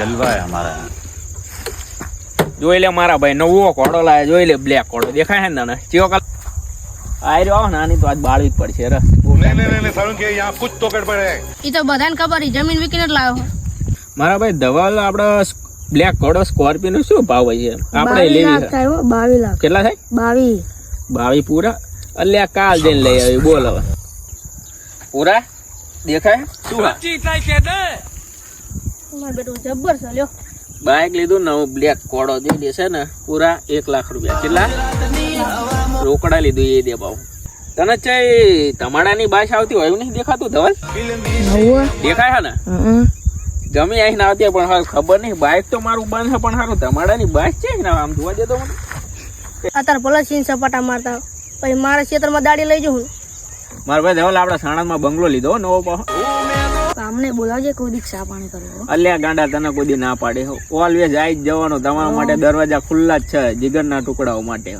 जलवा है हमारा। જોઈ લે મારા ભાઈ નવો કોડો લાવે, જોઈ લે બ્લેક કોડો દેખાય છે ને ચિયો કલર આઈ રહ્યો નાની તો આજ બાળવી જ પડશે રે. नहीं सारुण के यहाँ कुछ तो गड़बड़ है। એ તો બધાને ખબર છે, જમીન વિકીને જ લાવ્યો. મારા ભાઈ ધવલ આપણે બ્લેક કોડો સ્કોર્પિયો નો શું ભાવ હોય છે આપણે 22 લેવી લાખ છે? થાય હો, 22 લાખ. કેટલા થાય? 22 પૂરા. અલ્યા કાલ જઈને લઈ આવી બોલ હવે પૂરા દેખાય શું મારું બેટું જબ્બર છે લ્યો. બાઇક લીધું નવું બ્લેક કોડો દે દેશે ને પૂરા 1 લાખ રૂપિયા. કેટલા રોકડા લીધું એ દે ભાવ. તને છે તમાડાની બાશ આવતી હોય એવું નહીં દેખાતું ધવલ? દેખાય છે ને ગમે આવીને આવતી પણ હાલ ખબર નહીં. બાઇક તો મારું બંધ છે પણ સારું તમાડાની બાશ છે ને આમ જોવા દેતો મને. અત્યારે ભલે સીન સપાટા મારતા પછી મારા ખેતરમાં દાડી લઈ જવું. મારા ભાઈ ધવલ આપણે સાણંદમાં બંગલો લીધો નવો પાછો. અમને બોલાવજે કોઈ દીક ચા પાણી કરવો. અલ્યા ગાંડા તને કોઈ દી ના પાડે. ઓલવેઝ આવી જ જવાનું તમારા માટે, દરવાજા ખુલ્લા જ છે જીગરના ટુકડાઓ માટે.